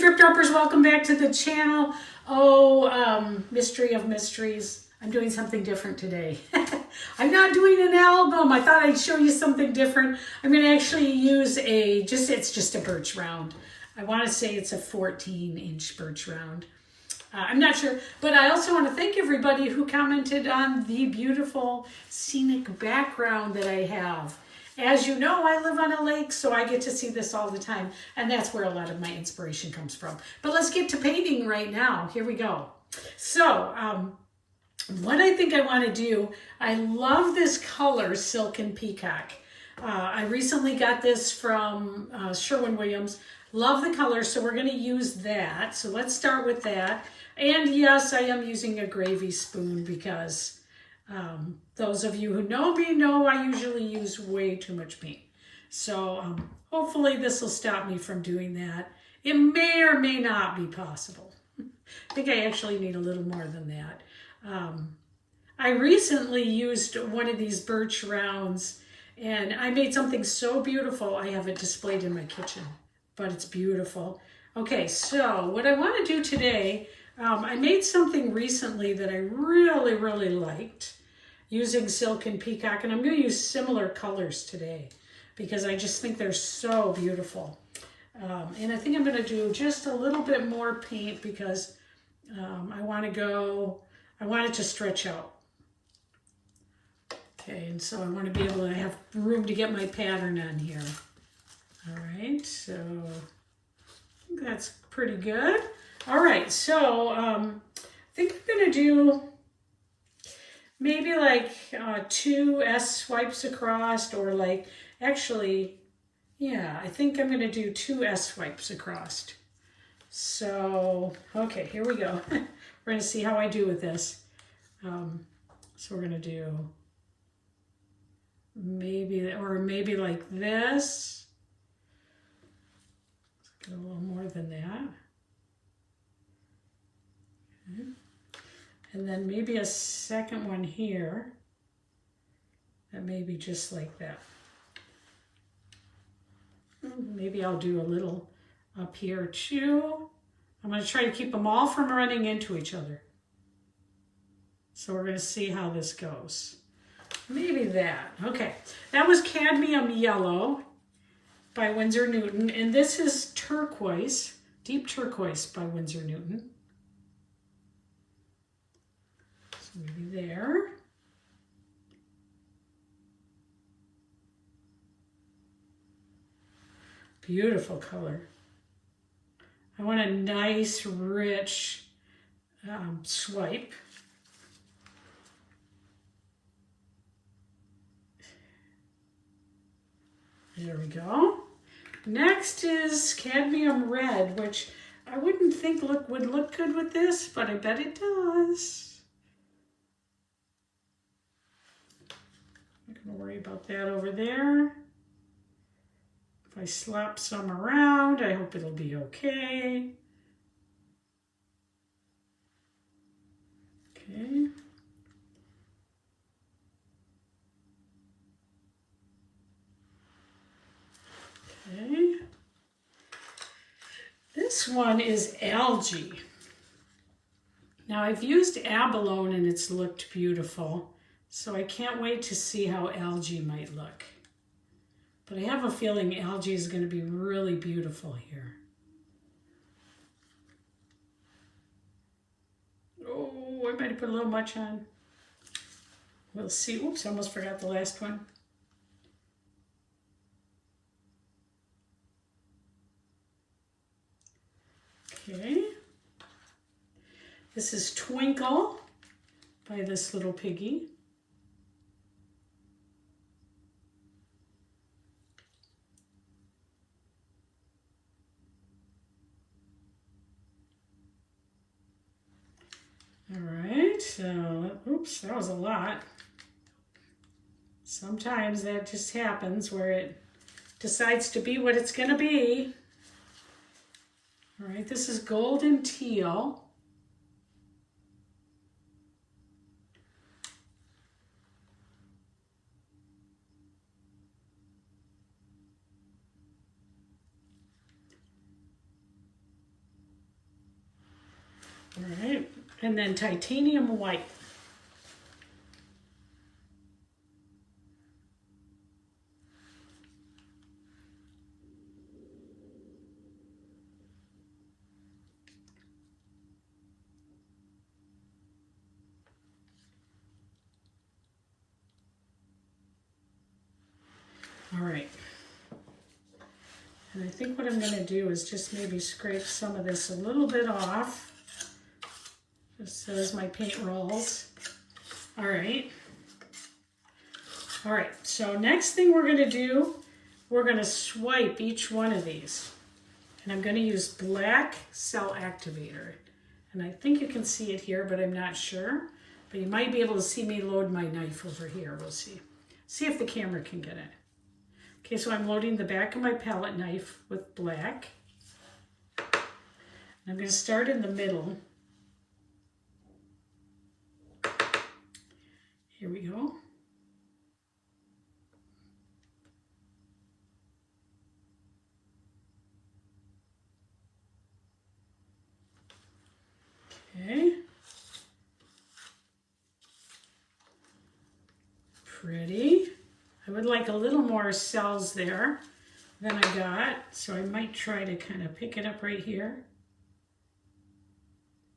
Drip Droppers, welcome back to the channel. Oh, mystery of mysteries. I'm doing something different today. I'm not doing an album. I thought I'd show you something different. I'm going to actually use it's just a birch round. I want to say it's a 14-inch birch round. I'm not sure, but I also want to thank everybody who commented on the beautiful scenic background that I have. As you know, I live on a lake, so I get to see this all the time, and that's where a lot of my inspiration comes from. But let's get to painting right now. Here we go. So, what I think I want to do, I love this color, Silken Peacock. I recently got this from Sherwin Williams. Love the color, so we're going to use that. So let's start with that. And yes, I am using a gravy spoon because those of you who know me know I usually use way too much paint. So hopefully this will stop me from doing that. It may or may not be possible. I think I actually need a little more than that. I recently used one of these birch rounds and I made something so beautiful. I have it displayed in my kitchen, but it's beautiful. Okay, so what I want to do today, I made something recently that I really, really liked using Silken Peacock, and I'm going to use similar colors today because I just think they're so beautiful. And I think I'm going to do just a little bit more paint because I want it to stretch out. Okay, and so I want to be able to have room to get my pattern on here. All right, so I think that's pretty good. All right, so I think I'm going to do maybe like 2 S swipes across, or like, actually, yeah, I think I'm going to do 2 S swipes across. So, okay, here we go. We're going to see how I do with this. So we're going to do maybe like this. Let's get a little more than that. Okay. And then maybe a second one here. And maybe just like that. Maybe I'll do a little up here too. I'm going to try to keep them all from running into each other. So we're going to see how this goes. Maybe that. Okay, that was Cadmium Yellow by Winsor Newton. And this is Turquoise, Deep Turquoise by Winsor Newton. So maybe there. Beautiful color. I want a nice, rich swipe. There we go. Next is Cadmium Red, which I wouldn't think would look good with this, but I bet it does. I'm not going to worry about that over there. If I slap some around, I hope it'll be okay. Okay. Okay. This one is Algae. Now I've used abalone and it's looked beautiful, so I can't wait to see how Algae might look. But I have a feeling Algae is going to be really beautiful here. Oh, I might have put a little much on. We'll see. Oops, I almost forgot the last one. Okay. This is Twinkle by this little piggy. All right, so, oops, that was a lot. Sometimes that just happens where it decides to be what it's going to be. All right, this is Golden Teal. All right, and then titanium white. All right, and I think what I'm going to do is just maybe scrape some of this a little bit off, just as my paint rolls. All right. All right, so next thing we're going to do, we're going to swipe each one of these. And I'm going to use black cell activator. And I think you can see it here, but I'm not sure. But you might be able to see me load my knife over here. We'll see. See if the camera can get it. Okay, so I'm loading the back of my palette knife with black. And I'm going to start in the middle. Here we go. Okay. Pretty. I would like a little more cells there than I got, so I might try to kind of pick it up right here.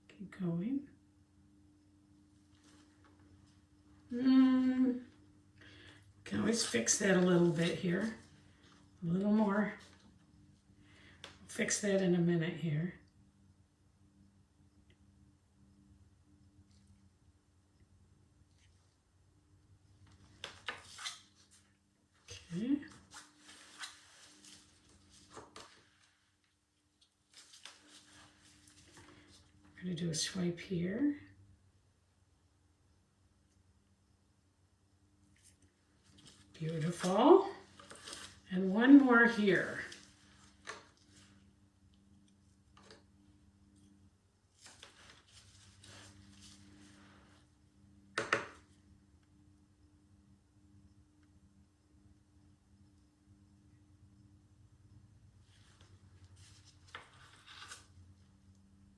Keep going. Can always fix that a little bit here. A little more. Fix that in a minute here. Okay. I'm going to do a swipe here. Beautiful. And one more here.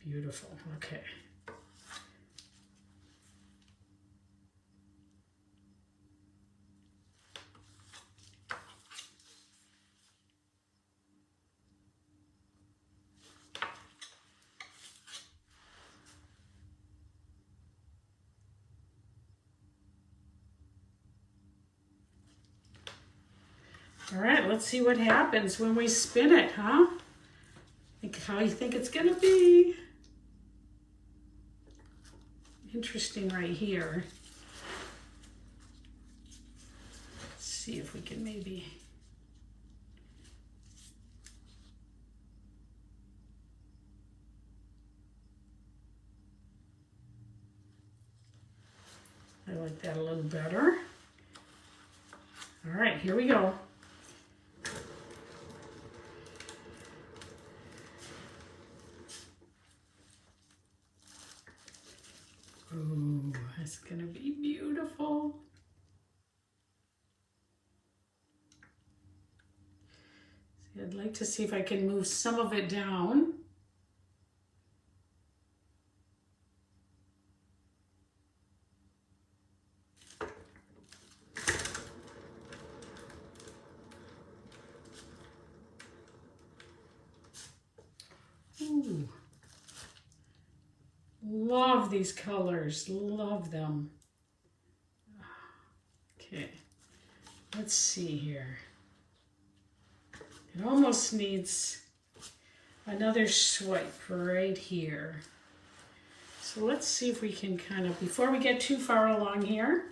Beautiful. Okay. All right, let's see what happens when we spin it, huh? Think how you think it's gonna be. Interesting right here. Let's see if we can maybe. I like that a little better. All right, here we go. Ooh, that's gonna be beautiful. See, I'd like to see if I can move some of it down. Ooh. Love these colors, love them. Okay, let's see here. It almost needs another swipe right here. So let's see if we can kind of, before we get too far along here,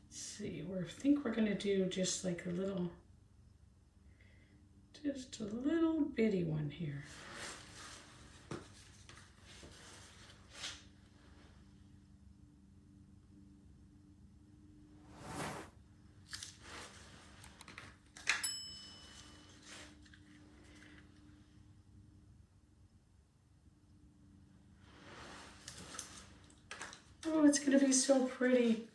let's see, I think we're gonna do just like a little bitty one here. Oh, it's going to be so pretty.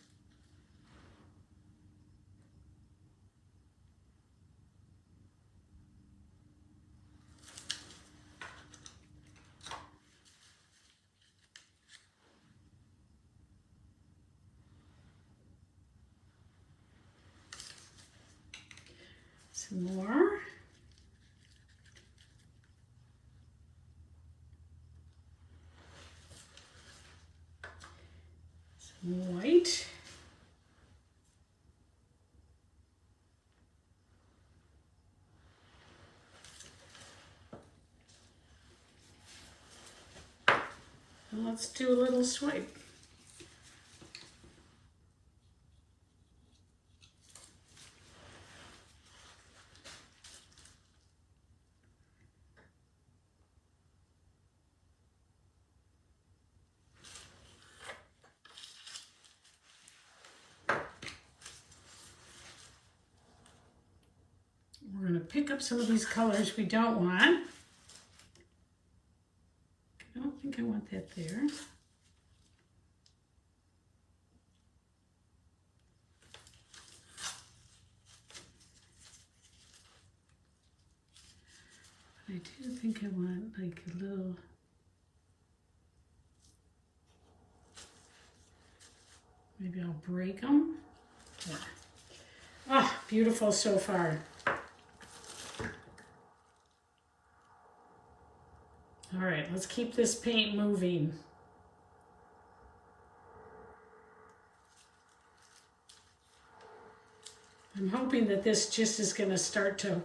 Some more. Some white. And let's do a little swipe. We're going to pick up some of these colors we don't want. I don't think I want that there. I do think I want like a little, maybe I'll break them. Yeah. Oh, beautiful so far. All right, let's keep this paint moving. I'm hoping that this just is going to start to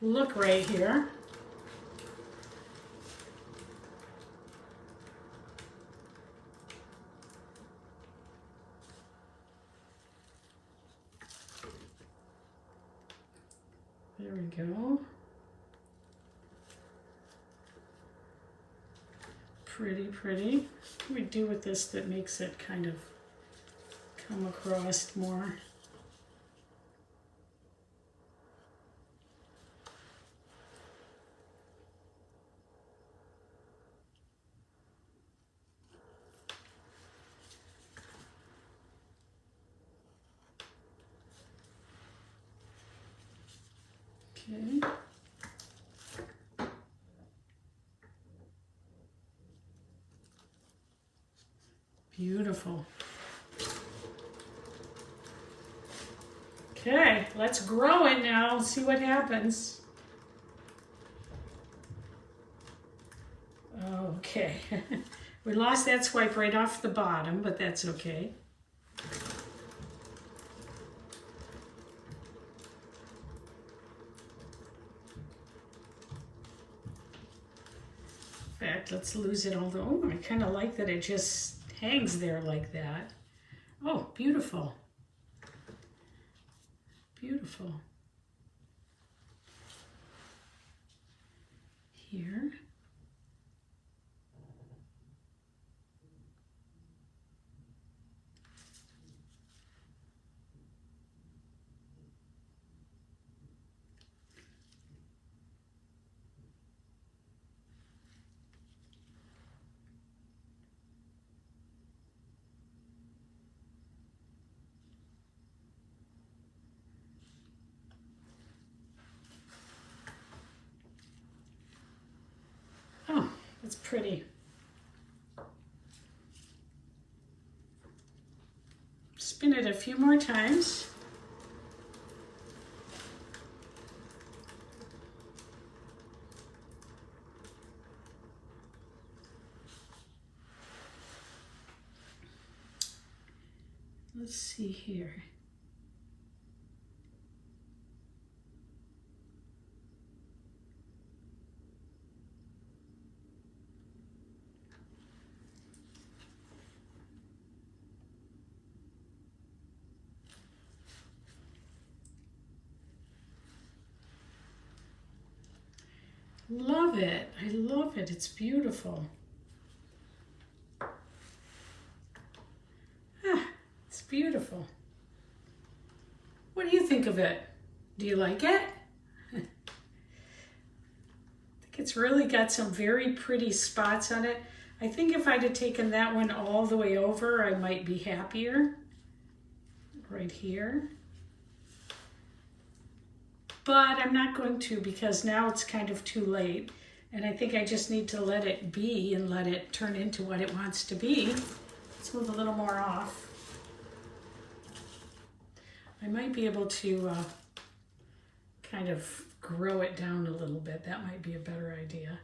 look right here. There we go. Pretty, pretty. What do we do with this that makes it kind of come across more? Okay. Beautiful. Okay, let's grow it now and see what happens. Okay, we lost that swipe right off the bottom, but that's okay. In fact, let's lose it all. Oh, I kind of like that it just hangs there like that. Oh, beautiful. Beautiful. Here. It's pretty. Spin it a few more times. Let's see here. Love it. I love it. It's beautiful. Ah, it's beautiful. What do you think of it? Do you like it? I think it's really got some very pretty spots on it. I think if I'd have taken that one all the way over, I might be happier. Right here. But I'm not going to, because now it's kind of too late. And I think I just need to let it be and let it turn into what it wants to be. Let's move a little more off. I might be able to kind of grow it down a little bit. That might be a better idea.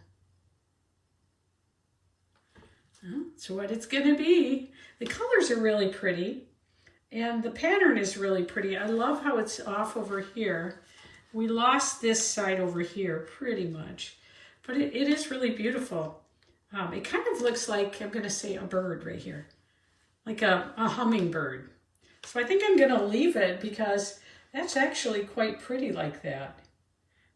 That's what it's going to be. The colors are really pretty, and the pattern is really pretty. I love how it's off over here. We lost this side over here pretty much, but it is really beautiful. It kind of looks like, I'm going to say, a bird right here, like a hummingbird. So I think I'm going to leave it because that's actually quite pretty like that.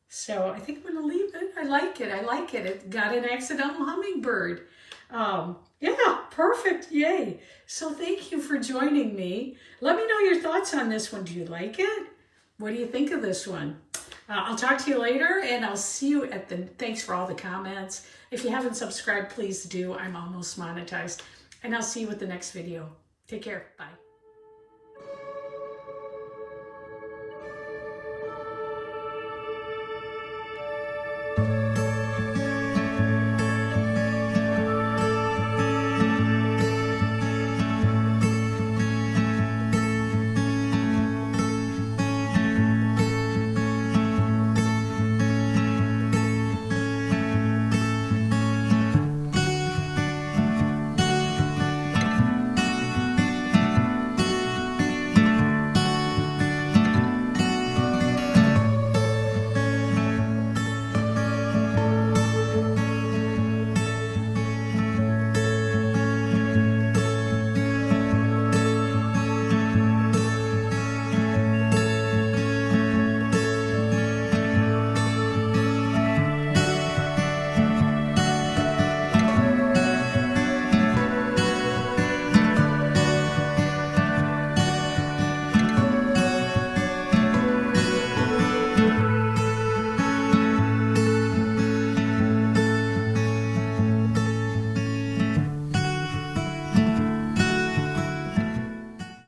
So I think I'm going to leave it. I like it. I like it. It got an accidental hummingbird. Yeah, perfect. Yay. So thank you for joining me. Let me know your thoughts on this one. Do you like it? What do you think of this one? I'll talk to you later, and I'll see you at the, thanks for all the comments. If you haven't subscribed, please do. I'm almost monetized. And I'll see you with the next video. Take care. Bye.